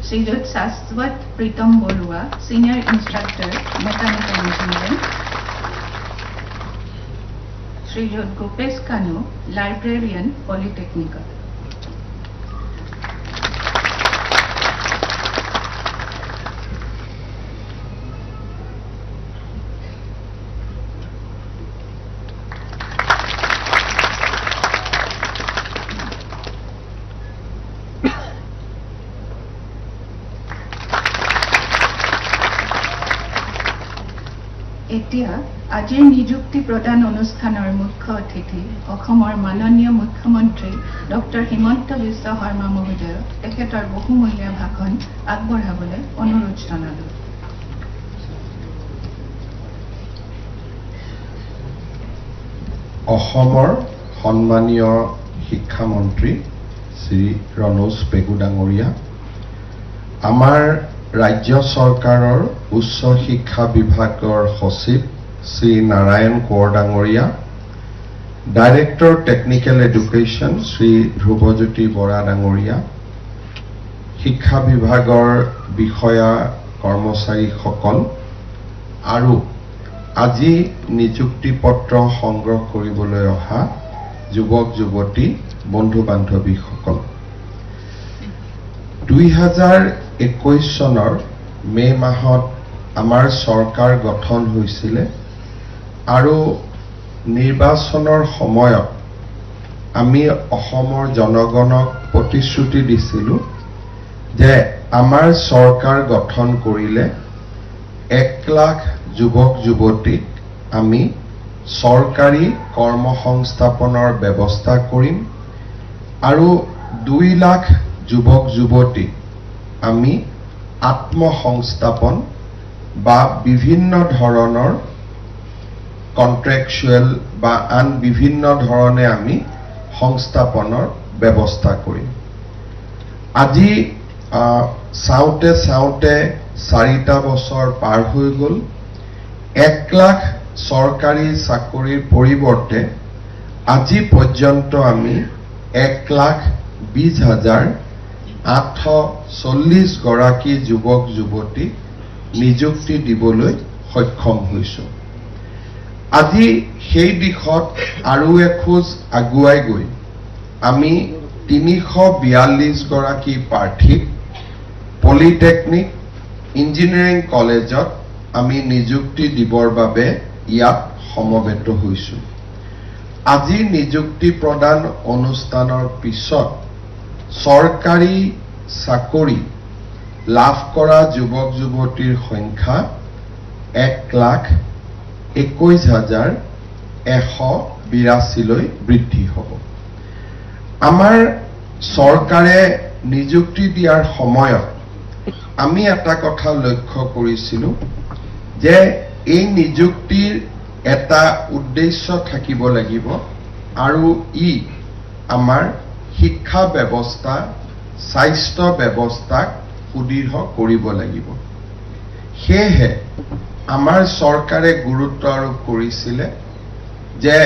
Srijut Saswat Pritam Borua, Senior Instructor, Mechanical Engineering. Srijut Gopesh Kanu, Librarian, Polytechnical. এতিয়া আজিৰ নিযুক্তি প্ৰদান অনুষ্ঠানৰ মুখ্য অতিথি অসমৰ মাননীয় মুখ্যমন্ত্ৰী ডক্টৰ হিমন্ত বিশ্ব শৰ্মা মহোদয় তেখেতৰ বহুমূলীয়া ভাষণ আগবঢ়াবলৈ অনুৰোধ জনালোঁ। অসমৰ সন্মানীয় শিক্ষামন্ত্ৰী শ্ৰী ৰণোজ পেগু ডাঙৰীয়া, আমাৰ ৰাজ্য চৰকাৰৰ উচ্চ শিক্ষা বিভাগৰ সচিব শ্ৰী নাৰায়ণ কোঁৱৰ ডাঙৰীয়া, director technical education Shri Dhrubajyoti Bora ডাঙৰীয়া, শিক্ষা বিভাগৰ বিষয়া কৰ্মচাৰীসকল আৰু আজি নিযুক্তি পত্ৰ সংগ্ৰহ কৰিবলৈ অহা যুৱক যুৱতী বন্ধু বান্ধৱীসকল, 2021 চনৰ মে মাহত আমাৰ চৰকাৰ গঠন হৈছিলে আৰু নিৰ্বাচনৰ সময়ত আমি অসমৰ জনগণক প্ৰতিশ্ৰুতি দিছিলোঁ যে আমাৰ চৰকাৰ গঠন কৰিলে 1 লাখ যুৱক যুৱতীক আমি চৰকাৰী কৰ্মসংস্থাপনৰ ব্যৱস্থা কৰিম আৰু 2 লাখ যুৱক যুৱতীক আমি আত্মসংস্থাপন বা বিভিন্ন ধৰণৰ কন্ট্ৰেকচুৱেল বা আন বিভিন্ন ধৰণে আমি সংস্থাপনৰ ব্যৱস্থা কৰিম। আজি চাওঁতে চাওঁতে 4টা বছৰ পাৰ হৈ গ'ল। 1 লাখ চৰকাৰী চাকৰিৰ পৰিৱৰ্তে আজি পৰ্যন্ত আমি 1,20,840 গৰাকী যুৱক যুৱতীক নিযুক্তি দিবলৈ সক্ষম হৈছোঁ। আজি সেই দিশত আৰু এখোজ আগুৱাই গৈ আমি 342 গৰাকী প্ৰাৰ্থীক পলিটেকনিক ইঞ্জিনিয়াৰিং কলেজত আমি নিযুক্তি দিবৰ বাবে ইয়াত সমবেত হৈছোঁ। আজি নিযুক্তি প্ৰদান অনুষ্ঠানৰ পিছত চৰকাৰী চাকৰি লাভ কৰা যুৱক যুৱতীৰ সংখ্যা 1,21,182 লৈ বৃদ্ধি হ'ব। আমাৰ চৰকাৰে নিযুক্তি দিয়াৰ সময়ত আমি এটা কথা লক্ষ্য কৰিছিলোঁ যে এই নিযুক্তিৰ এটা উদ্দেশ্য থাকিব লাগিব আৰু ই আমাৰ শিক্ষা ব্যৱস্থা স্বাস্থ্য ব্যৱস্থাক সুদৃঢ় কৰিব লাগিব। সেয়েহে আমাৰ চৰকাৰে গুৰুত্ব আৰোপ কৰিছিলে যে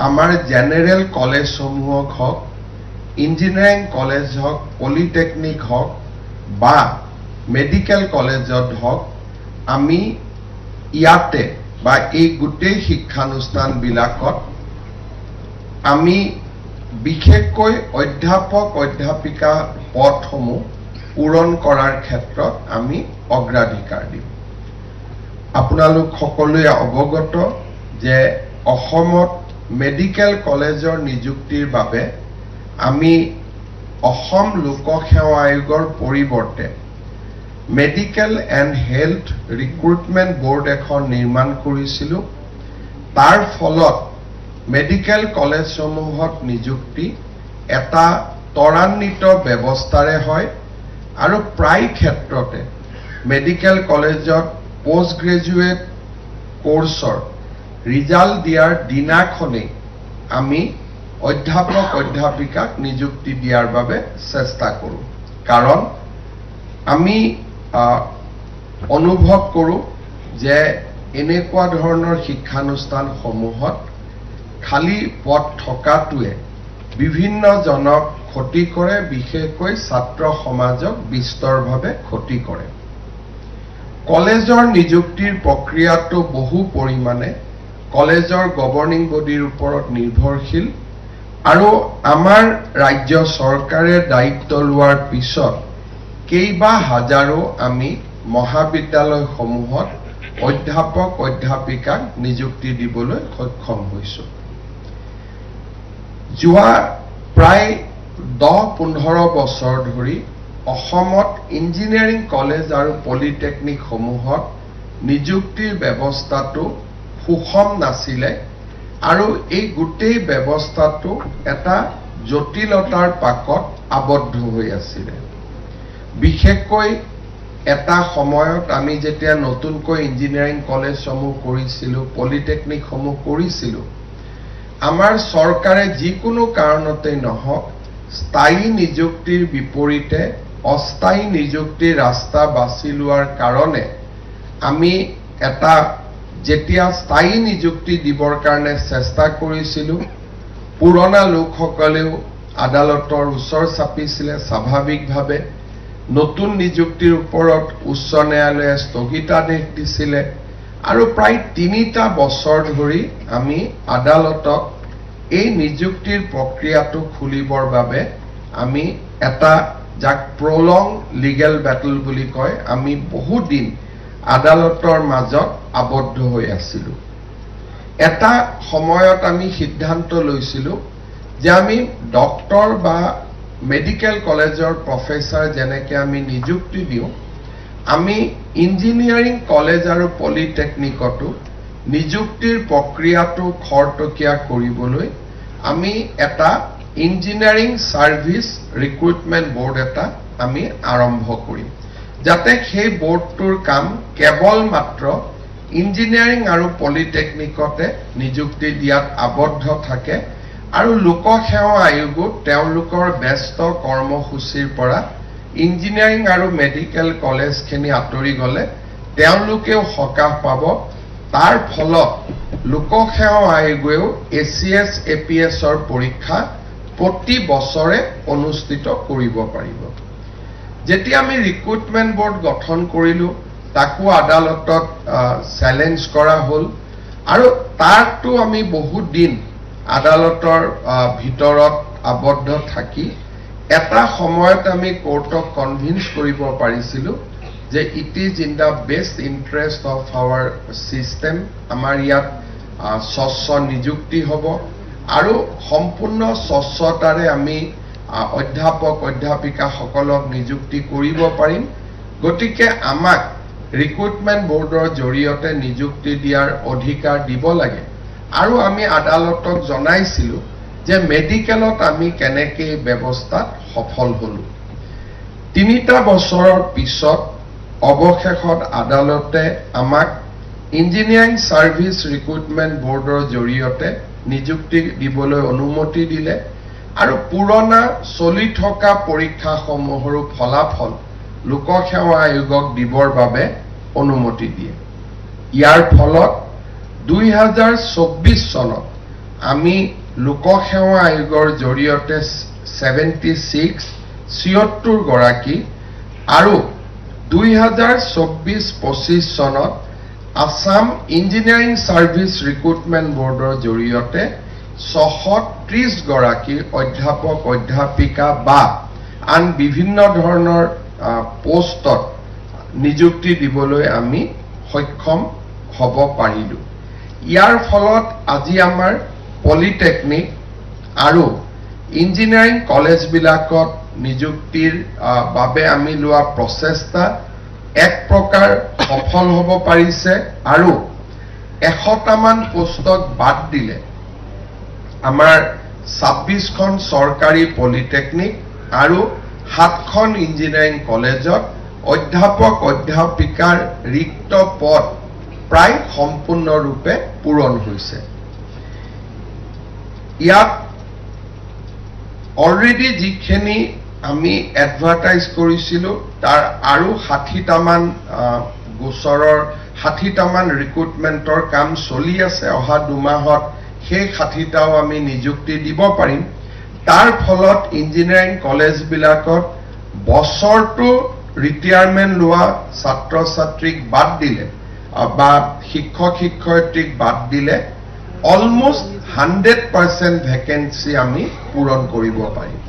আমাৰ জেনেৰেল কলেজসমূহক হওক, ইঞ্জিনিয়াৰিং কলেজ হওক, পলিটেকনিক হওক বা মেডিকেল কলেজত হওক, আমি ইয়াতে বা এই গোটেই শিক্ষানুষ্ঠানবিলাকত আমি বিশেষকৈ অধ্যাপক অধ্যাপিকা পদসমূহ পূৰণ কৰাৰ ক্ষেত্ৰত আমি অগ্ৰাধিকাৰ দিম। আপোনালোক সকলোৱে অৱগত যে অসমত মেডিকেল কলেজৰ নিযুক্তিৰ বাবে আমি অসম লোকসেৱা আয়োগৰ পৰিৱৰ্তে medical and health recruitment board এখন নিৰ্মাণ কৰিছিলোঁ। তাৰ ফলত মেডিকেল কলেজসমূহত নিযুক্তি এটা ত্বৰান্বিত ব্যৱস্থাৰে হয় আৰু প্ৰায় ক্ষেত্ৰতে মেডিকেল কলেজত পোষ্ট গ্ৰেজুৱেট কোৰ্ছৰ ৰিজাল্ট দিয়াৰ দিনাখনেই আমি অধ্যাপক অধ্যাপিকাক নিযুক্তি দিয়াৰ বাবে চেষ্টা কৰোঁ। কাৰণ আমি অনুভৱ কৰোঁ যে এনেকুৱা ধৰণৰ শিক্ষানুষ্ঠানসমূহত খালি পদ থকাটোৱে বিভিন্নজনক ক্ষতি কৰে, বিশেষকৈ ছাত্ৰ সমাজক বিস্তৰভাৱে ক্ষতি কৰে। কলেজৰ নিযুক্তিৰ প্ৰক্ৰিয়াটো বহু পৰিমাণে কলেজৰ গভৰ্নিং বডিৰ ওপৰত নিৰ্ভৰশীল আৰু আমাৰ ৰাজ্য চৰকাৰে দায়িত্ব লোৱাৰ পিছত কেইবা হাজাৰো আমি মহাবিদ্যালয়সমূহত অধ্যাপক অধ্যাপিকাক নিযুক্তি দিবলৈ সক্ষম হৈছো। যোৱা প্ৰায় 10-15 বছৰ ধৰি অসমত ইঞ্জিনিয়াৰিং কলেজ আৰু পলিটেকনিক সমূহত নিযুক্তিৰ ব্যৱস্থাটো সুষম নাছিলে আৰু এই গোটেই ব্যৱস্থাটো এটা জটিলতাৰ পাকত আবদ্ধ হৈ আছিল। বিশেষকৈ এটা সময়ত আমি যেতিয়া নতুনকৈ ইঞ্জিনিয়াৰিং কলেজসমূহ কৰিছিলো, পলিটেকনিকসমূহ কৰিছিলো, আমাৰ চৰকাৰে যিকোনো কাৰণতে নহওক স্থায়ী নিযুক্তিৰ বিপৰীতে অস্থায়ী নিযুক্তিৰ ৰাস্তা বাছি লোৱাৰ কাৰণে আমি এটা যেতিয়া স্থায়ী নিযুক্তি দিবৰ কাৰণে চেষ্টা কৰিছিলো, পুৰণা লোকসকলেও আদালতৰ ওচৰ চাপিছিলে। স্বাভাৱিকভাৱে নতুন নিযুক্তিৰ ওপৰত উচ্চ ন্যায়ালয়ে স্থগিতাদেশ দিছিলে আৰু প্ৰায় 3টা বছৰ ধৰি আমি আদালতক এই নিযুক্তিৰ প্ৰক্ৰিয়াটো খুলিবৰ বাবে আমি এটা যাক প্ৰলং লিগেল বেটল বুলি কয়, আমি বহুত দিন আদালতৰ মাজত আবদ্ধ হৈ আছিলো। এটা সময়ত আমি সিদ্ধান্ত লৈছিলো যে আমি ডক্টৰ বা মেডিকেল কলেজৰ প্ৰফেচাৰ যেনেকে আমি নিযুক্তি দিওঁ, আমি ইঞ্জিনিয়াৰিং কলেজ আৰু পলিটেকনিকতো নিযুক্তিৰ প্ৰক্ৰিয়াটো খৰতকীয়া কৰিবলৈ আমি এটা ইঞ্জিনিয়াৰিং সাৰ্ভিস ৰিক্ৰুটমেন্ট বোৰ্ড এটা আমি আৰম্ভ কৰিম, যাতে সেই বোৰ্ডটোৰ কাম কেৱল মাত্ৰ ইঞ্জিনিয়াৰিং আৰু পলিটেকনিকতে নিযুক্তি দিয়াত আবদ্ধ থাকে আৰু লোকসেৱা আয়োগো তেওঁলোকৰ ব্যস্ত কৰ্মসূচীৰ পৰা ইঞ্জিনিয়াৰিং আৰু মেডিকেল কলেজখিনি আঁতৰি গ'লে তেওঁলোকেও সকাহ পাব। তাৰ ফলত লোকসেৱা আয়োগেও ACS APSৰ পৰীক্ষা প্ৰতি বছৰে অনুষ্ঠিত কৰিব পাৰিব। যেতিয়া আমি ৰিক্ৰুটমেন্ট বোৰ্ড গঠন কৰিলো, তাকো আদালতত চ্যালেঞ্জ কৰা হ'ল আৰু তাৰটো আমি বহুত দিন আদালতৰ ভিতৰত আবদ্ধ থাকি এটা সময়ত আমি কোৰ্টক কনভিন্স কৰিব পাৰিছিলো যে it is in the best interest of our system, আমাৰ ইয়াত স্বচ্ছ নিযুক্তি হ'ব আৰু সম্পূৰ্ণ স্বচ্ছতাৰে আমি অধ্যাপক অধ্যাপিকাসকলক নিযুক্তি কৰিব পাৰিম। গতিকে আমাক ৰিক্ৰুটমেন্ট বোৰ্ডৰ জৰিয়তে নিযুক্তি দিয়াৰ অধিকাৰ দিব লাগে আৰু আমি আদালতক জনাইছিলো যে মেডিকেলত আমি কেনেকৈ ব্যৱস্থাত সফল হলো। 3টা বছৰৰ পিছত অৱশেষত আদালতে আমাক ইঞ্জিনিয়াৰিং সাৰ্ভিস ৰিক্ৰুটমেন্ট বোৰ্ডৰ জৰিয়তে নিযুক্তি দিবলৈ অনুমতি দিলে আৰু পুৰণা চলি থকা পৰীক্ষাসমূহৰো ফলাফল লোকসেৱা আয়োগক দিবৰ বাবে অনুমতি দিয়ে। ইয়াৰ ফলত 2024 চনত আমি লোকসেৱা আয়োগৰ জৰিয়তে 76 গৰাকী আৰু 2024-25 চনত আসাম ইঞ্জিনিয়াৰিং সাৰ্ভিস ৰিক্ৰুটমেন্ট বোৰ্ডৰ জৰিয়তে 630 গৰাকী অধ্যাপক অধ্যাপিকা বা আন বিভিন্ন ধৰণৰ পোষ্টত নিযুক্তি দিবলৈ আমি সক্ষম হ'ব পাৰিলো। ইয়াৰ ফলত আজি আমাৰ পলিটেকনিক আৰু ইঞ্জিনিয়াৰিং কলেজবিলাকত নিযুক্তিৰ বাবে আমি লোৱা প্ৰচেষ্টা এক প্ৰকাৰ সফল হ'ব পাৰিছে আৰু 100টামান পোষ্টক বাদ দিলে আমাৰ 26খন চৰকাৰী পলিটেকনিক আৰু 7খন ইঞ্জিনিয়াৰিং কলেজত অধ্যাপক অধ্যাপিকাৰ ৰিক্ত পদ প্ৰায় সম্পূৰ্ণৰূপে পূৰণ হৈছে। ইয়াত অলৰেডি যিখিনি আমি এডভাৰটাইজ কৰিছিলো তাৰ আৰু 60টামান গোচৰৰ 60টামান ৰিক্ৰুটমেন্টৰ কাম চলি আছে। অহা 2 মাহত সেই 60টাও আমি নিযুক্তি দিব পাৰিম। তাৰ ফলত ইঞ্জিনিয়াৰিং কলেজবিলাকত বছৰটো ৰিটায়াৰমেণ্ট লোৱা ছাত্ৰ ছাত্ৰীক বাদ দিলে বা শিক্ষক শিক্ষয়িত্ৰীক বাদ দিলে অলমোষ্ট 100% ভেকেন্সি আমি পূৰণ কৰিব পাৰিম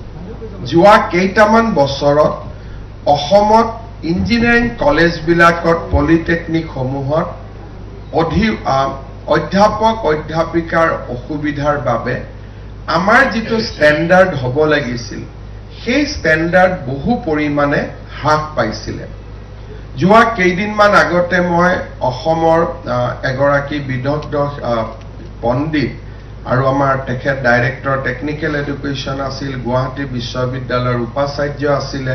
যোৱা কেইটামান বছৰত অসমত ইঞ্জিনিয়াৰিং কলেজবিলাকত পলিটেকনিকসমূহত অধ্যাপক অধ্যাপিকাৰ অসুবিধাৰ বাবে আমাৰ যিটো ষ্টেণ্ডাৰ্ড হ'ব লাগিছিল সেই ষ্টেণ্ডাৰ্ড বহু পৰিমাণে হ্ৰাস পাইছিলে যোৱা কেইদিনমান আগতে মই অসমৰ এগৰাকী বিদগ্ধ পণ্ডিত আৰু আমাৰ তেখেত ডাইৰেক্টৰ টেকনিকেল এডুকেশ্যন আছিল গুৱাহাটী বিশ্ববিদ্যালয়ৰ উপাচাৰ্য আছিলে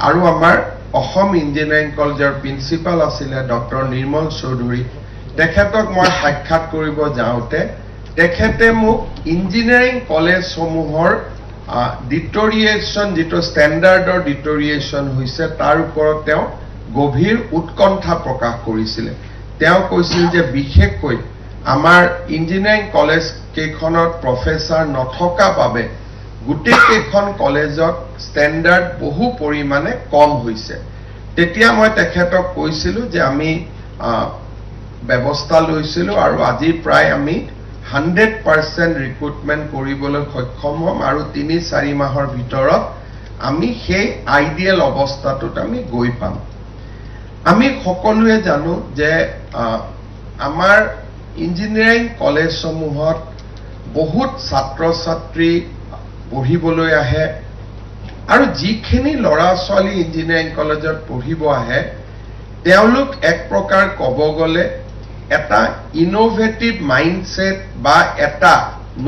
আৰু আমাৰ অসম ইঞ্জিনিয়াৰিং কলেজৰ প্ৰিন্সিপাল আছিলে ডক্টৰ নিৰ্মল চৌধুৰী তেখেতক মই সাক্ষাৎ কৰিব যাওঁতে তেখেতে মোক ইঞ্জিনিয়াৰিং কলেজসমূহৰ ডিটৰিয়েশ্যন যিটো ষ্টেণ্ডাৰ্ডৰ ডিটৰিয়েশ্যন হৈছে তাৰ ওপৰত তেওঁ গভীৰ উৎকণ্ঠা প্ৰকাশ কৰিছিলে তেওঁ কৈছিল যে বিশেষকৈ আমাৰ ইঞ্জিনিয়াৰিং কলেজ কেইখনত প্ৰফেচাৰ নথকা বাবে গোটেই কেইখন কলেজত ষ্টেণ্ডাৰ্ড বহু পৰিমাণে কম হৈছে তেতিয়া মই তেখেতক কৈছিলোঁ যে আমি ব্যৱস্থা লৈছিলোঁ আৰু আজি প্ৰায় আমি 100% ৰিক্ৰুটমেণ্ট কৰিবলৈ সক্ষম হ'ম আৰু ৩-৪ মাহৰ ভিতৰত আমি সেই আইডিয়েল অৱস্থাটোত আমি গৈ পাম আমি সকলোৱে জানো যে আমাৰ ইঞ্জিনিয়াৰিং কলেজসমূহত বহুত ছাত্ৰ ছাত্ৰী পঢ়িবলৈ আহে আৰু যিখিনি ল'ৰা ছোৱালী ইঞ্জিনিয়াৰিং কলেজত পঢ়িব আহে তেওঁলোক এক প্ৰকাৰ ক'ব গ'লে এটা ইনোভেটিভ মাইণ্ডছেট বা এটা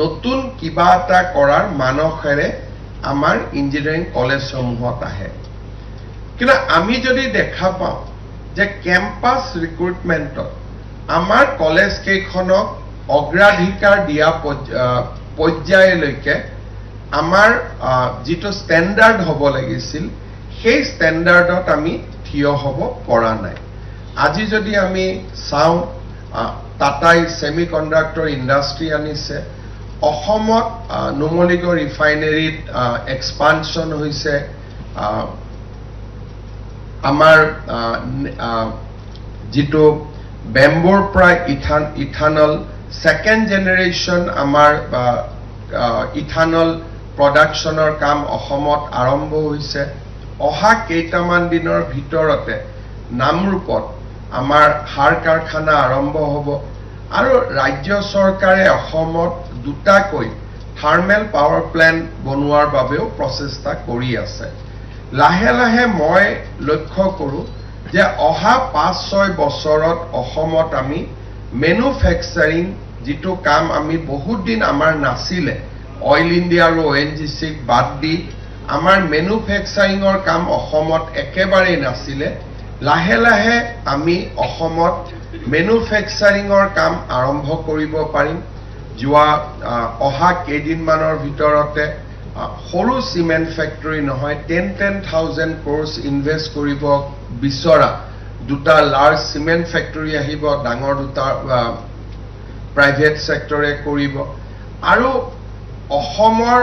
নতুন কিবা এটা কৰাৰ মানসেৰে আমাৰ ইঞ্জিনিয়াৰিং কলেজসমূহত আহে কিন্তু আমি যদি দেখা পাওঁ যে কেম্পাছ ৰিক্ৰুটমেণ্টত আমাৰ কলেজ কেইখনক অগ্ৰাধিকাৰ দিয়া পৰ্যায়লৈকে আমাৰ যিটো ষ্টেণ্ডাৰ্ড হ'ব লাগিছিল সেই ষ্টেণ্ডাৰ্ডত আমি থিয় হ'ব পৰা নাই আজি যদি আমি চাওঁ টাটাই ছেমিকণ্ডাক্টৰ ইণ্ডাষ্ট্ৰী আনিছে অসমত নুমলীগড় ৰিফাইনেৰীত এক্সপানশ্যন হৈছে আমাৰ যিটো বেম্বৰ পৰা ইথানল ছেকেণ্ড জেনেৰেশ্যন আমাৰ ইথানল প্ৰডাকশ্যনৰ কাম অসমত আৰম্ভ হৈছে অহা কেইটামান দিনৰ ভিতৰতে নামৰূপত আমাৰ সাৰ কাৰখানা আৰম্ভ হ'ব আৰু ৰাজ্য চৰকাৰে অসমত দুটাকৈ থাৰ্মেল পাৱাৰ প্লেণ্ট বনোৱাৰ বাবেও প্ৰচেষ্টা কৰি আছে লাহে লাহে মই লক্ষ্য কৰোঁ যে অহা 5-6 বছৰত অসমত আমি মেনুফেকচাৰিং যিটো কাম আমি বহুত দিন আমাৰ নাছিলে অইল ইণ্ডিয়া আৰু ONGCক বাদ দি আমাৰ মেনুফেকচাৰিঙৰ কাম অসমত একেবাৰেই নাছিলে লাহে লাহে আমি অসমত মেনুফেকচাৰিঙৰ কাম আৰম্ভ কৰিব পাৰিম যোৱা অহা কেইদিনমানৰ ভিতৰতে সৰু চিমেণ্ট ফেক্টৰী নহয় 10,000 crores ইনভেষ্ট কৰিব বিচৰা দুটা লাৰ্জ চিমেণ্ট ফেক্টৰী আহিব ডাঙৰ দুটা প্ৰাইভেট সেক্টৰে কৰিব আৰু অসমৰ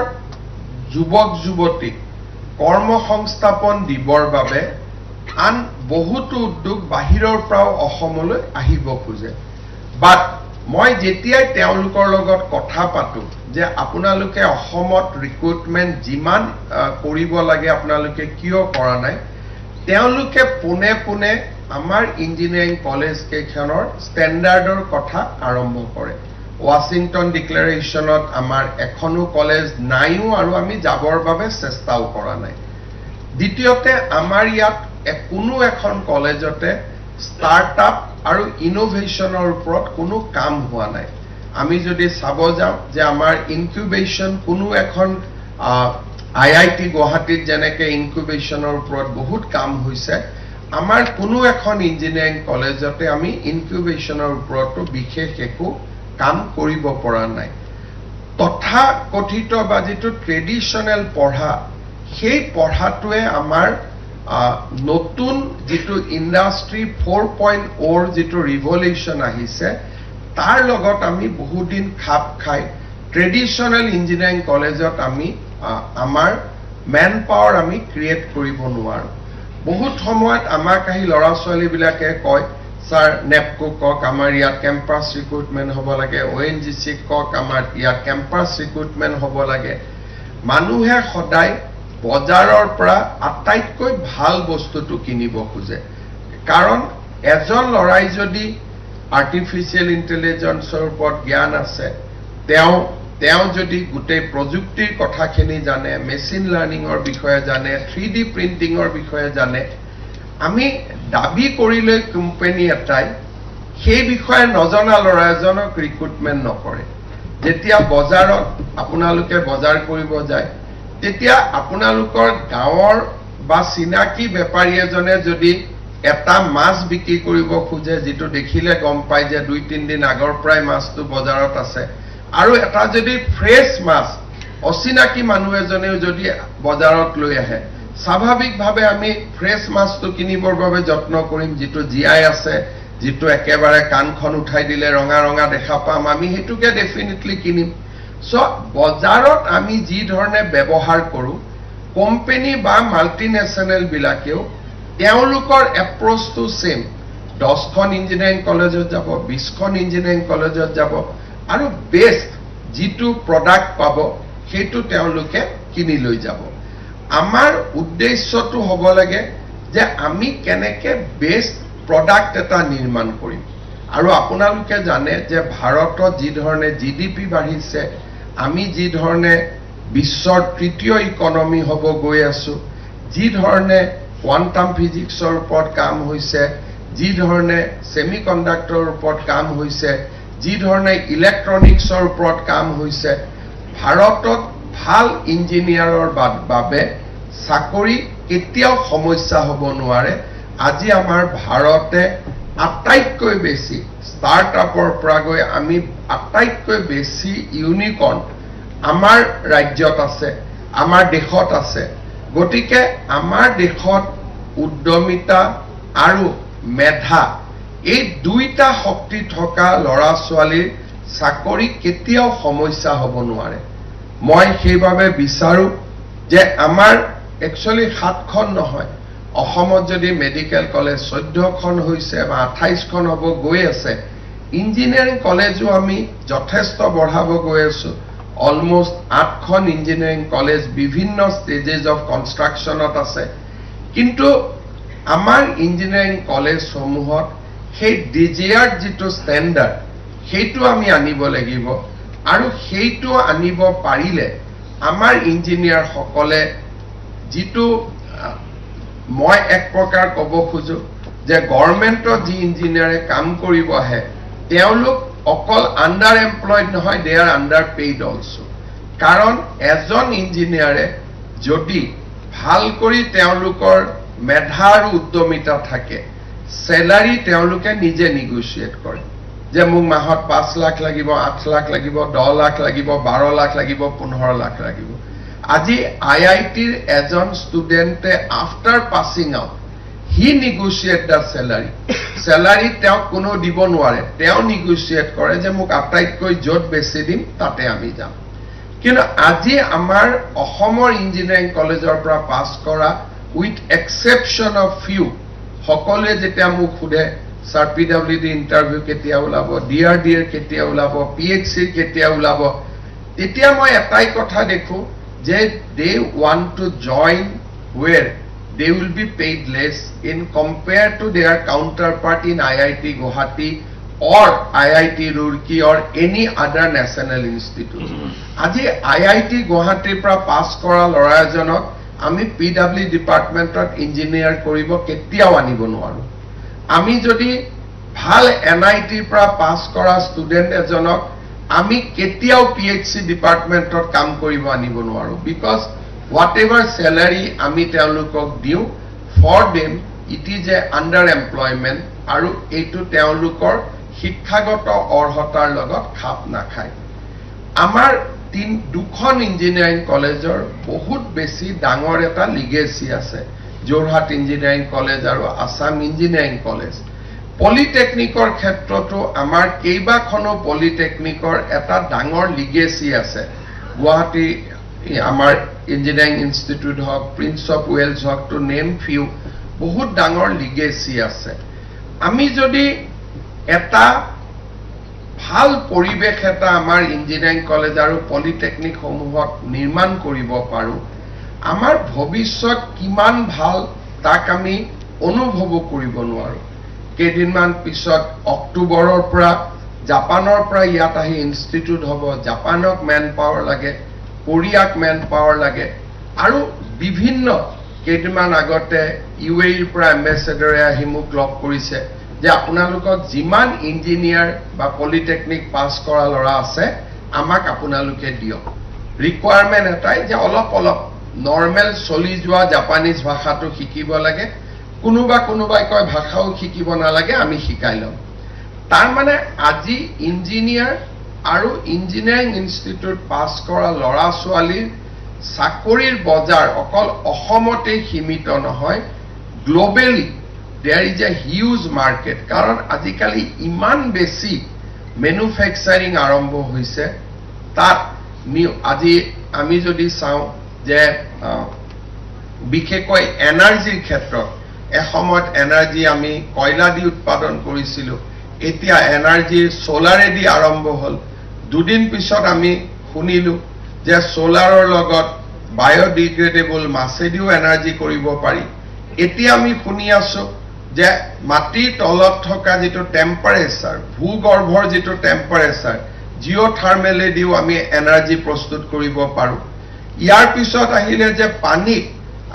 যুৱক যুৱতীক কৰ্মসংস্থাপন দিবৰ বাবে আন বহুতো উদ্যোগ বাহিৰৰ পৰাও অসমলৈ আহিব খোজে বাট মই যেতিয়াই তেওঁলোকৰ লগত কথা পাতো যে আপোনালোকে অসমত ৰিক্ৰুটমেণ্ট যিমান কৰিব লাগে আপোনালোকে কিয় কৰা নাই তেওঁলোকে পোনে পোনে আমাৰ ইঞ্জিনিয়াৰিং কলেজ কেইখনৰ ষ্টেণ্ডাৰ্ডৰ কথা আৰম্ভ কৰে ৱাশ্বিংটন ডিক্লেৰেশ্যনত আমাৰ এখনো কলেজ নাইও আৰু আমি যাবৰ বাবে চেষ্টাও কৰা নাই দ্বিতীয়তে আমাৰ ইয়াত কোনো এখন কলেজতে ষ্টাৰ্টআপ আৰু ইনোভেশ্যনৰ ওপৰত কোনো কাম হোৱা নাই আমি যদি চাব যাওঁ যে আমাৰ ইনকিউবেশ্যন কোনো এখন IIT গুৱাহাটীত যেনেকৈ ইনকিউবেশ্যনৰ ওপৰত বহুত কাম হৈছে আমাৰ কোনো এখন ইঞ্জিনিয়াৰিং কলেজতে আমি ইনকিউবেশ্যনৰ ওপৰতো বিশেষ একো কাম কৰিব পৰা নাই তথা কথিত বা যিটো ট্ৰেডিশ্যনেল পঢ়া সেই পঢ়াটোৱে আমাৰ নতুন যিটো ইণ্ডাষ্ট্ৰী 4.0 যিটো ৰিভলিউশ্যন আহিছে তাৰ লগত আমি বহুদিন খাপ খাই ট্ৰেডিশ্যনেল ইঞ্জিনিয়াৰিং কলেজত আমি আমাৰ মেন পাৱাৰ আমি ক্ৰিয়েট কৰিব নোৱাৰো বহুত সময়ত আমাক আহি ল'ৰা ছোৱালীবিলাকে কয় স্যাৰ নেপকো কক আমাৰ ইয়াত কেম্পাছ ৰিক্ৰুটমেণ্ট হ'ব লাগে ONGC কক আমাৰ ইয়াত কেম্পাছ ৰিক্ৰুটমেণ্ট হ'ব লাগে মানুহে সদায় বজাৰৰ পৰা আটাইতকৈ ভাল বস্তুটো কিনিব খোজে কাৰণ এজন ল'ৰাই যদি আৰ্টিফিচিয়েল ইন্টেলিজেন্সৰ ওপৰত জ্ঞান আছে তেওঁ যদি গোটেই প্ৰযুক্তিৰ কথাখিনি জানে মেচিন লাৰ্নিঙৰ বিষয়ে জানে 3D প্ৰিন্টিঙৰ বিষয়ে জানে আমি দাবী কৰিলে কোম্পানী এটাই সেই বিষয়ে নজনা ল'ৰা এজনক ৰিক্ৰুটমেণ্ট নকৰে যেতিয়া বজাৰত আপোনালোকে বজাৰ কৰিব যায় তেতিয়া আপোনালোকৰ গাঁৱৰ বা চিনাকি বেপাৰী এজনে যদি এটা মাছ বিক্ৰী কৰিব খোজে যেটো দেখিলে গম পায় যে 2-3 দিন আগৰ পৰাই মাছটো বজাৰত আছে আৰু এটা যদি ফ্ৰেছ মাছ অচিনাকি মানুহ এজনেও যদি বজাৰত লৈ আহে স্বাভাৱিকভাৱে আমি ফ্ৰেছ মাছটো কিনিবৰ বাবে যত্ন কৰিম যেটো জিআই আছে যেটো একেবাৰে কানখন উঠাই দিলে ৰঙা ৰঙা দেখা পাম আমি হেতুকে ডেফিনেটলি কিনিম সো বজাৰত আমি যি ধৰণে ব্যৱহাৰ কৰো কোম্পানী বা মাল্টিনেশনাল বিলাকেও তেওঁলোকৰ এপ্ৰোচটো সেম 10খন ইঞ্জিনিয়াৰিং কলেজত যাব 20খন ইঞ্জিনিয়াৰিং কলেজত যাব আৰু বেস্ট যেটো প্ৰডাক্ট পাব হেতু তেওঁলোকে কিনি লৈ যাব আমাৰ উদ্দেশ্যটো হ'ব লাগে যে আমি কেনেকে বেস্ট প্ৰডাক্ট এটা নিৰ্মাণ কৰিম আৰু আপোনালোকে জানে যে ভাৰতত যি ধৰণে জিডিপি বাঢ়িছে আমি যি ধৰণে বিশ্বৰ তৃতীয় ইকনমি হ'ব গৈ আছো যি ধৰণে কোৱান্টাম ফিজিক্সৰ ওপৰত কাম হৈছে যি ধৰণে সেমিকন্ডাক্টৰৰ ওপৰত কাম হৈছে যি ধৰণে ইলেক্ট্ৰনিক্সৰ ওপৰত কাম হৈছে ভাৰতত ভাল ইঞ্জিনিয়াৰৰ বাবে চাকৰি কেতিয়াও সমস্যা হ'ব নোৱাৰে আজি আমাৰ ভাৰতে আটাইতকৈ বেছি ষ্টাৰ্টআপৰ পৰা গৈ আমি আটাইতকৈ বেছি ইউনিকৰ্ন আমাৰ ৰাজ্যত আছে আমাৰ দেশত আছে গতিকে আমাৰ দেশত উদ্যমিতা আৰু মেধা এই দুইটা শক্তি থকা ল'ৰা ছোৱালীৰ চাকৰি কেতিয়াও সমস্যা হ'ব নোৱাৰে মই সেইভাবে বিচাৰো যে আমাৰ একচুয়ালি 7খন নহয় অসমত যদি মেডিকেল কলেজ 14খন হৈছে বা 28খন হ'ব গৈ আছে ইঞ্জিনিয়াৰিং কলেজও আমি যথেষ্ট বঢ়াব গৈ আছো অলমোস্ট 8খন ইঞ্জিনিয়াৰিং কলেজ বিভিন্ন ষ্টেজেস অফ কনষ্ট্ৰাকচনত আছে কিন্তু আমাৰ ইঞ্জিনিয়াৰিং কলেজ সমূহত সেই ডিজিআৰ যেটো ষ্টেণ্ডাৰ্ড হেতু আমি আনিব লাগিব আৰু হেতু আনিব পাৰিলে আমাৰ ইঞ্জিনিয়াৰ সকলে যেটো মই এক প্ৰকাৰ ক'ব খুজো যে গভৰ্ণমেণ্টৰ যি ইঞ্জিনিয়াৰে কাম কৰিব আহে তেওঁলোক অকল আন্ডাৰ এমপ্লয়েড নহয় দে আৰ আন্ডাৰ পেইড অলসো কাৰণ এজন ইঞ্জিনিয়াৰে যদি ভাল কৰি তেওঁলোকৰ মেধা আৰু উদ্যমিতা থাকে স্যালাৰি তেওঁলোকে নিজে নেগোশিয়েট কৰে যে মোক মাহত 5 লাখ লাগিব 8 লাখ লাগিব 10 লাখ লাগিব 12 লাখ লাগিব 15 লাখ লাগিব আজি আইআইটিৰ এজন ষ্টুডেন্টে after passing out he negotiate the salary তেওঁ কোনো দিব নোৱাৰে তেওঁ নেগোশিয়েট কৰে যে মোক আটাইতকৈ যত বেছি দিম তাতে আমি যাম কিন্তু আজি আমাৰ অসমৰ ইঞ্জিনিয়াৰিং কলেজৰ পৰা পাস কৰা উইথ এক্সেপশন অফ ফিউ সকলে যেতিয়া মোক খুদে স্যাৰ পিডব্লিউডি ইন্টাৰভিউ কেতিয়া ওলাব ডিআৰডিৰ কেতিয়া ওলাব পিএইচসি কেতিয়া ওলাব তেতিয়া মই এটাই কথা দেখো যে they want to join where they will be paid less in compared to their counterpart in IIT Guwahati or IIT Roorkee or any other national institute আজি IIT Guwahati পৰা পাস কৰা ল'ৰা এজনক আমি পিডব্লিউ ডিপাৰ্টমেন্টত ইঞ্জিনিয়াৰ কৰিব কেতিয়াও আনিব নোৱাৰো আমি যদি ভাল এনআইটিৰ পৰা পাস কৰা ষ্টুডেন্ট এজনক আমি কেতিয়াও পিএইচসি ডিপাৰ্টমেন্টত কাম কৰিব আনিব নোৱাৰো বিকজ whatever salary আমি তেওঁলোকক দিও for them it is a under employment আৰু এইটো তেওঁলোকৰ শিক্ষাগত অৰ্হতাৰ লগত খাপ নাখায় আমাৰ দুখন ইঞ্জিনিয়াৰিং কলেজৰ বহুত বেছি ডাঙৰ এটা লিগেসি আছে যোৰহাট ইঞ্জিনিয়াৰিং কলেজ আৰু আসাম ইঞ্জিনিয়াৰিং কলেজ পলিটেকনিকৰ ক্ষেত্ৰতো আমাৰ কেইবাখনো পলিটেকনিকৰ এটা ডাঙৰ লিগেসি আছে গুৱাহাটী আমাৰ ইঞ্জিনিয়াৰিং ইনষ্টিটিউট হওক প্ৰিন্স অফ ৱেলছ হওক টু নেম ফিউ বহুত ডাঙৰ লিগেসি আছে আমি যদি এটা ভাল পৰিবেশ এটা আমাৰ ইঞ্জিনিয়াৰিং কলেজ আৰু পলিটেকনিক সমূহত নিৰ্মাণ কৰিব পাৰো আমাৰ ভৱিষ্যত কিমান ভাল তাক আমি অনুভৱ কৰিব নোৱাৰো কেইদিনমান পিছত অক্টোবৰৰ পৰা জাপানৰ পৰা ইয়াত আহি ইনষ্টিটিউট হ'ব জাপানক মেন পাৱাৰ লাগে কোৰিয়াক মেন পাৱাৰ লাগে আৰু বিভিন্ন কেইদিনমান আগতে ইউএইৰ পৰা এম্বেছেডৰে আহি মোক লগ কৰিছে যে আপোনালোকক যিমান ইঞ্জিনিয়াৰ বা পলিটেকনিক পাছ কৰা ল'ৰা আছে আমাক আপোনালোকে দিয়ক ৰিকুৱাৰমেণ্ট এটাই যে অলপ নৰ্মেল চলি যোৱা জাপানীজ ভাষাটো শিকিব লাগে কোনোবাই কয় ভাষাও শিকিব নালাগে আমি শিকাই লম তাৰ মানে আজি ইঞ্জিনিয়াৰ আৰু ইঞ্জিনিয়াৰিং ইনষ্টিটিউট পাছ কৰা ল'ৰা ছোৱালীৰ চাকৰিৰ বজাৰ অকল অসমতে সীমিত নহয় গ্লোবেলি there is a huge market কারণ আজিকালি ইমান বেছি ম্যানুফ্যাকচারিং আরম্ভ হইছে তাত আজি আমি যদি চাও যে বিশেষকৈ এনাৰ্জিৰ ক্ষেত্ৰত এসময়ত এনাৰ্জি আমি কয়লা দি উৎপাদন কৰিছিলো এতিয়া এনাৰ্জিৰ সোলাৰেদি আৰম্ভ হল দুদিন পিছত আমি শুনিলো যে সোলাৰৰ লগত বায়োডিগ্ৰেডেবল মাছেদিও এনাৰ্জি কৰিব পাৰি এতিয়া আমি শুনি আছো যে মাটিৰ তলত থকা যেটো টেম্পাৰেচাৰ ভূগৰ্ভৰ যেটো টেম্পাৰেচাৰ জিঅথাৰ্মেলেদিও আমি এনাৰ্জি প্ৰস্তুত কৰিব পাৰো ইয়াৰ পিছত আহিলে যে পানী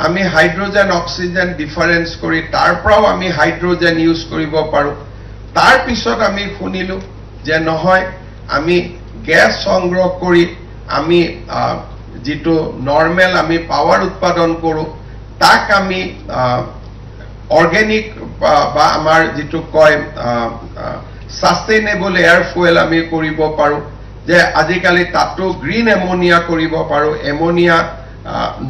আমি হাইড্ৰোজেন অক্সিজেন ডিফাৰেন্স কৰি তাৰ পৰাও আমি হাইড্ৰোজেন ইউজ কৰিব পাৰো তাৰ পিছত আমি শুনিলো যে নহয় আমি গ্যাস সংগ্ৰহ কৰি আমি যেটো নৰমাল আমি পাৱাৰ উৎপাদন কৰো তাক আমি অৰ্গানিক বা আমাৰ যেটো কয় সাস্টেইনেবল এয়াৰ ফুয়েল আমি কৰিব পাৰো যে আজিকালি তাতো গ্ৰীণ এমোনিয়া কৰিব পাৰো এমোনিয়া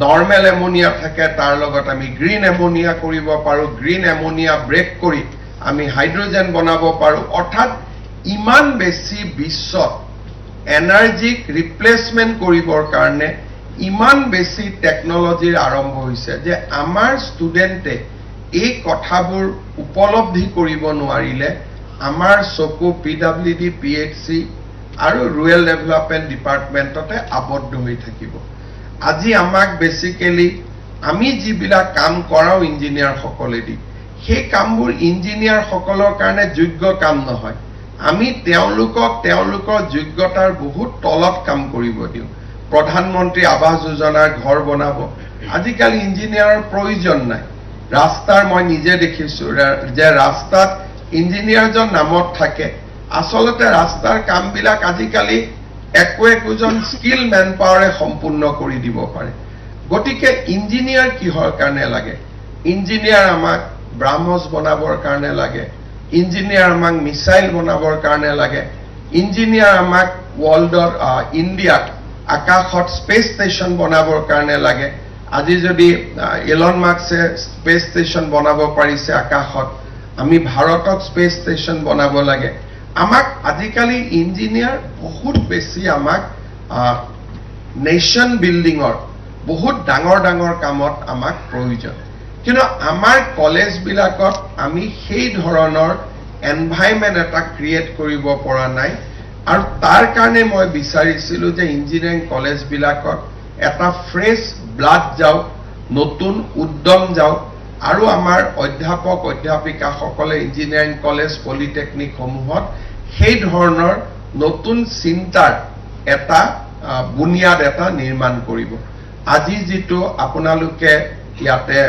নৰমাল এমোনিয়া থাকে তাৰ লগত আমি গ্ৰীণ এমোনিয়া কৰিব পাৰো গ্ৰীণ এমোনিয়া ব্ৰেক কৰি আমি হাইড্ৰোজেন বনাব পাৰো অৰ্থাৎ ইমান বেছি বিশ্বত এনাৰ্জিক ৰিপ্লেসমেন্ট কৰিবৰ কাৰণে ইমান বেছি টেকনলজিৰ আৰম্ভ হৈছে যে আমাৰ ষ্টুডেন্টে এই কথাবোৰ উপলব্ধি কৰিব নোৱাৰিলে আমাৰ চকু পিডব্লিউডি পিএইচসি আৰু ৰুৰেল ডেভেলপমেন্ট ডিপাৰ্টমেন্টতে আবদ্ধ হৈ থাকিব আজি আমাক বেসিক্যালি আমি যিবিলাক কাম কৰাও ইঞ্জিনিয়াৰ সকলেদি সেই কামবোৰ ইঞ্জিনিয়াৰ সকলৰ কাৰণে যোগ্য কাম নহয় আমি তেওঁলোকৰ যোগ্যতাৰ বহুত তলত কাম কৰিব দিও প্ৰধানমন্ত্ৰী আৱাস যোজনাৰ ঘৰ বনাব আজিকালি ইঞ্জিনিয়াৰৰ প্ৰয়োজন নাই রাস্তার মই নিজে দেখিছো যে রাস্তাত ইঞ্জিনিয়ারজন নামত থাকে আসলতে রাস্তার কামবিলাক আজিকালি একোজন স্কিল ম্যান পাওয়ারে সম্পূর্ণ কৰি দিব পাৰে গতিকে ইঞ্জিনিয়াৰ কিহৰ কাৰণে লাগে ইঞ্জিনিয়াৰ আমাক ব্ৰাহ্মস বনাবৰ কাৰণে লাগে ইঞ্জিনিয়াৰ আমাক মিসাইল বনাবৰ কাৰণে লাগে ইঞ্জিনিয়াৰ আমাক ওয়াৰ্ল্ডৰ ইন্ডিয়া আকাশত স্পেস স্টেশন বনাবৰ কাৰণে লাগে আজি যদি এলন মাস্কে স্পেস স্টেশন বনাব পাৰিছে আকাশত আমি ভাৰতত স্পেস স্টেশন বনাব লাগে আমাক আজিকালি ইঞ্জিনিয়াৰ বহুত বেছি আমাক নেশন বিল্ডিংৰ বহুত ডাঙৰ কামত আমাক প্ৰয়োজন কিন্তু আমাৰ কলেজ বিলাকত আমি সেই ধৰণৰ এনভাইৰনমেন্ট এটা ক্ৰিয়েট কৰিব পৰা নাই আৰু তাৰ কাৰণে মই বিচাৰিছিলো যে ইঞ্জিনিয়াৰিং কলেজ বিলাকত এটা ফ্ৰেশ ব্লাড যাও নতুন উদ্যম যাও আৰু আমাৰ অধ্যাপক অধ্যাপিকা সকলে ইঞ্জিনিয়াৰিং কলেজ পলিটেকনিক সমূহত সেই ধৰণৰ নতুন চিন্তাৰ এটা বুনিয়াদ এটা নিৰ্মাণ কৰিব আজি যেটো আপোনালোকে ইয়াতে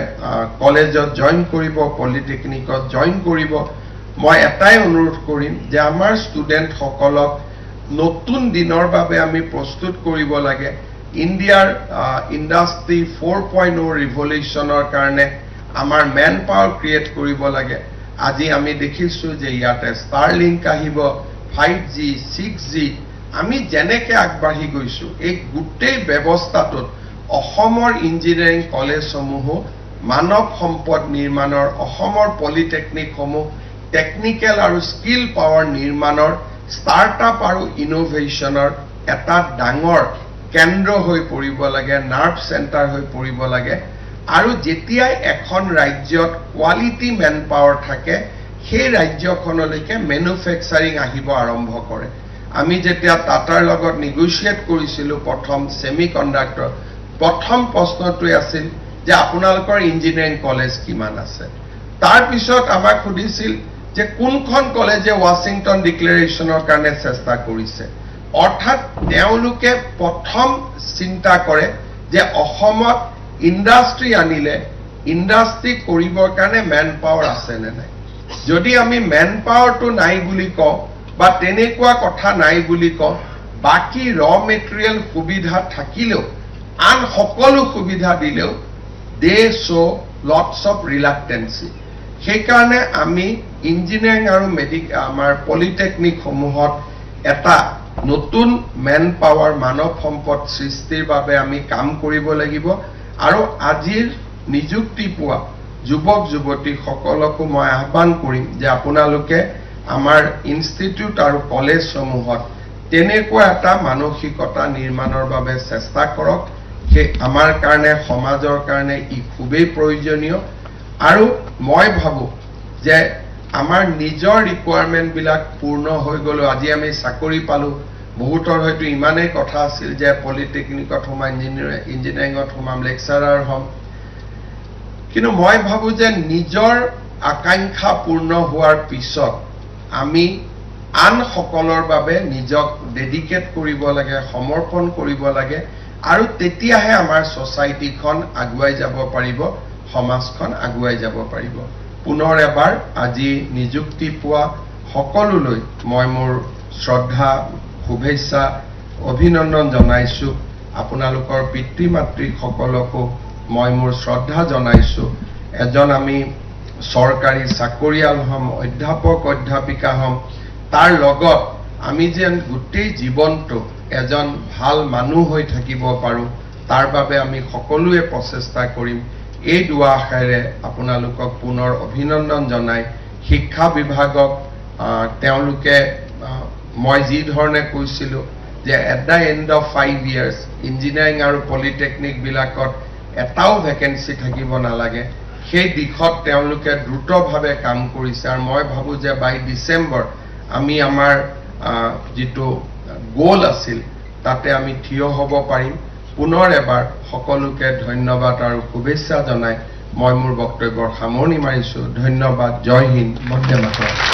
কলেজত জয়েন কৰিব পলিটেকনিকত জয়েন কৰিব মই এটাই অনুৰোধ কৰিম যে আমাৰ ষ্টুডেন্ট সকলক নতুন দিনৰ বাবে আমি প্ৰস্তুত কৰিব লাগে ইন্ডিয়াৰ ইন্ডাষ্ট্ৰি 4.0 ৰিভলিউচনৰ কাৰণে আমাৰ ম্যান পাৱাৰ ক্ৰিয়েট কৰিব লাগে আজি আমি দেখিছো যে ইয়াতে ষ্টাৰলিংক আহিব 5G 6G আমি যেনেকে আগবাঢ়ি গৈছো এই গুটেই ব্যৱস্থাটোত অসমৰ ইঞ্জিনিয়াৰিং কলেজসমূহ মানৱ সম্পদ নিৰ্মাণৰ অসমৰ পলিটেকনিক সমূহ টেকনিক্যাল আৰু স্কিল পাৱাৰ নিৰ্মাণৰ স্টাৰ্টআপ আৰু ইনোভেশনৰ এটা ডাঙৰ কেন্দ্ৰ হৈ পৰিব লাগে, নাৰ্ভ চেণ্টাৰ হৈ পৰিব লাগে। আৰু যেতিয়াই এখন ৰাজ্যত কোৱালিটি মেন পাৱাৰ থাকে সেই ৰাজ্যখনলৈকে মেনুফেকচাৰিং আহিব আৰম্ভ কৰে। আমি যেতিয়া টাটাৰ লগত নেগোচিয়েট কৰিছিলোঁ প্ৰথম ছেমিকণ্ডাক্টৰ, প্ৰথম প্ৰশ্নটোৱে আছিল যে আপোনালোকৰ ইঞ্জিনিয়াৰিং কলেজ কিমান আছে। তাৰ পিছত আমাক সুধিছিল যে কোনখন কলেজে ৱাশ্বিংটন ডিক্লেৰেশ্যনৰ কাৰণে চেষ্টা কৰিছে। অৰ্থাৎ তেওঁলোকে প্ৰথম চিন্তা কৰে যে অসমত ইণ্ডাষ্ট্ৰি আনিলে ইণ্ডাষ্ট্ৰি কৰিবৰ কাৰণে মেন পাৱাৰ আছে নে নাই। যদি আমি মেন পাৱাৰটো নাই বুলি কওঁ বা তেনেকুৱা কথা নাই বুলি কওঁ, বাকী ৰ মেটেৰিয়েল সুবিধা থাকিলেও আন সকলো সুবিধা দিলেও দে শ্ব' লটছ অফ ৰিলাক্টেন্সি। সেইকাৰণে আমি ইঞ্জিনিয়াৰিং আৰু আমাৰ পলিটেকনিকসমূহত এটা নতুন মেন পাৱাৰ মানৱ সম্পদ সৃষ্টিৰ বাবে আমি কাম কৰিব লাগিব। আৰু আজিৰ নিযুক্তি পোৱা যুৱক যুৱতীসকলকো মই আহ্বান কৰিম যে আপোনালোকে আমাৰ ইনষ্টিটিউট আৰু কলেজসমূহত তেনেকুৱা এটা মানসিকতা নিৰ্মাণৰ বাবে চেষ্টা কৰক। সেই আমাৰ কাৰণে সমাজৰ কাৰণে ই খুবেই প্ৰয়োজনীয়। আৰু মই ভাবোঁ যে আমাৰ নিজৰ ৰিকুৱাৰমেণ্টবিলাক পূৰ্ণ হৈ গ'লেও আজি আমি চাকৰি পালোঁ, বহুতৰ হয়তো ইমানেই কথা আছিল যে পলিটেকনিকত সোমাম, ইঞ্জিনিয়াৰিঙত সোমাম, লেকচাৰাৰ হ'ম। কিন্তু মই ভাবোঁ যে নিজৰ আকাংক্ষা পূৰ্ণ হোৱাৰ পিছত আমি আন সকলৰ বাবে নিজক ডেডিকেট কৰিব লাগে, সমৰ্পণ কৰিব লাগে। আৰু তেতিয়াহে আমাৰ ছ'চাইটিখন আগুৱাই যাব পাৰিব, সমাজখন আগুৱাই যাব পাৰিব। পুনৰ এবাৰ আজি নিযুক্তি পোৱা সকলোলৈ মই মোৰ শ্ৰদ্ধা, শুভেচ্ছা, অভিনন্দন জনাইছোঁ। আপোনালোকৰ পিতৃ মাতৃসকলকো মই মোৰ শ্ৰদ্ধা জনাইছোঁ। এজন আমি চৰকাৰী চাকৰিয়াল হ'ম, অধ্যাপক অধ্যাপিকা হ'ম, তাৰ লগত আমি যেন গোটেই জীৱনটো এজন ভাল মানুহ হৈ থাকিব পাৰোঁ, তাৰ বাবে আমি সকলোৱে প্ৰচেষ্টা কৰিম। এই দুৱা আশাৰে আপোনালোকক পুনৰ অভিনন্দন জনাই শিক্ষা বিভাগক তেওঁলোকে মই যি ধৰণে কৈছিলোঁ যে at the and of 5 years engineering আৰু পলিটেকনিকবিলাকত এটাও ভেকেঞ্চি থাকিব নালাগে, সেই দিশত তেওঁলোকে দ্ৰুতভাৱে কাম কৰিছে। আৰু মই ভাবোঁ যে বাই ডিচেম্বৰ আমি আমাৰ যিটো গ'ল আছিল তাতে আমি থিয় হ'ব পাৰিম। পুনৰ এবাৰ সকলোকে ধন্যবাদ আৰু শুভেচ্ছা জনাই মই মোৰ বক্তব্যৰ সামৰণি মাৰিছোঁ। ধন্যবাদ। জয় হিন্দ, বন্দে মাতৰম।